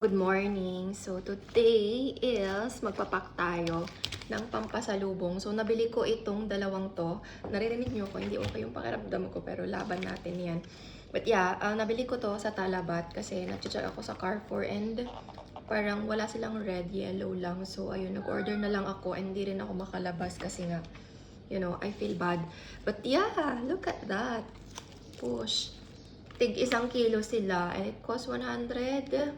Good morning! So today is magpapak tayo ng pampasalubong. So nabili ko itong dalawang to. Naririnig nyo ko, hindi okay yung pakiramdam ko pero laban natin yan. But yeah, nabili ko to sa Talabat kasi nag-check ako sa Carrefour and parang wala silang red, yellow lang. So ayun, nag-order na lang ako and hindi rin ako makalabas kasi nga, you know, I feel bad. But yeah, look at that. Push. Tig 1 kilo sila and it costs 117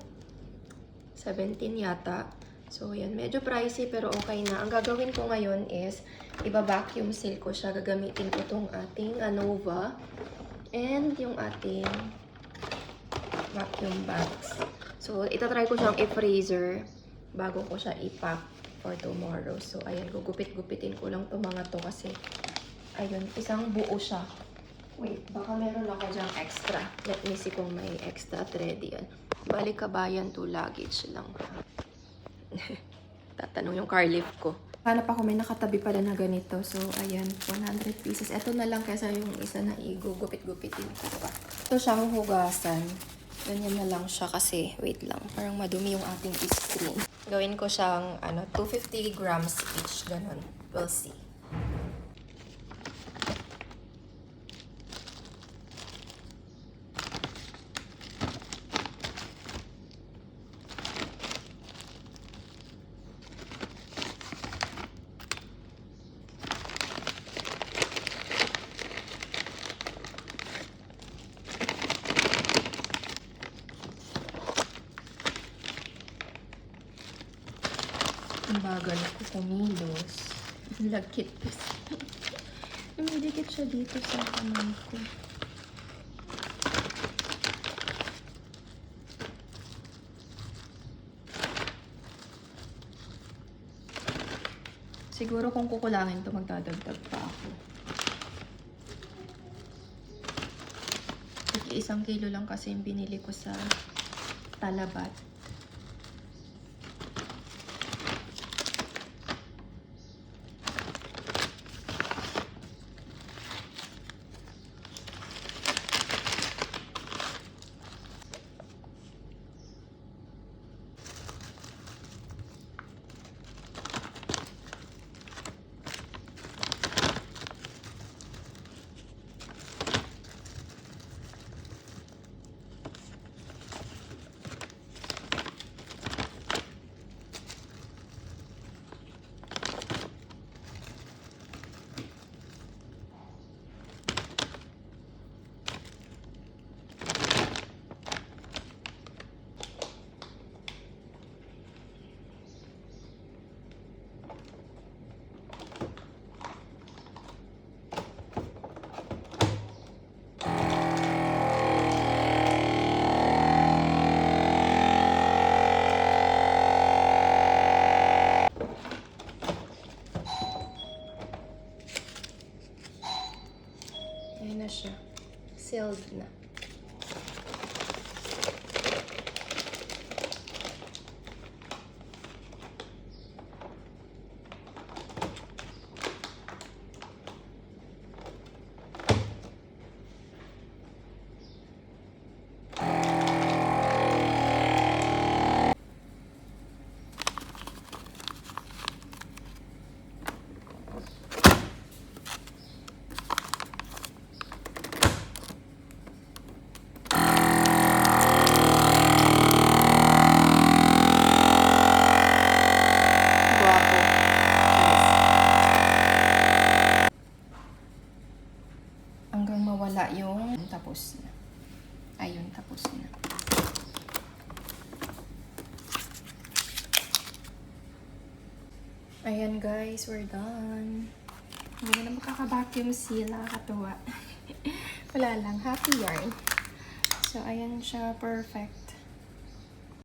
yata. So, yan. Medyo pricey pero okay na. Ang gagawin ko ngayon is iba-vacuum seal ko siya. Gagamitin ko tong ating Anova and yung ating vacuum bags. So, itatry ko siyang i-freezer bago ko siya i-pack for tomorrow. So, ayan. Gugupit-gupitin ko lang itong mga to kasi ayun, isang buo siya. Wait, baka meron ako dyang extra. Let me see kung may extra thread yan. Balik kabayan to luggage lang. Tatanong yung car lift ko. Hanap ako, may nakatabi pala na ganito. So, ayan, 100 pieces. Ito na lang kaysa yung isa na igugupit-gupitin ko pa. Ito siya huhugasan. Ganyan na lang siya kasi, wait lang, parang madumi yung ating screen. Gawin ko siyang, 250 grams each. Ganon. We'll see. Ang bagal ko kumilos. Lagkit kasi. Dumidikit siya dito sa kamay ko. Siguro kung kukulangin to magdadagdag pa ako. 1 kilo lang kasi yung binili ko sa Talabat. Ayan na siya. Sealed na. Hanggang mawala yung tapos na. Ayun, tapos na. Ayan guys, we're done. Hindi na makaka-vacuum seal, nakakatuwa. Wala lang, happy yarn. So, ayan siya, perfect.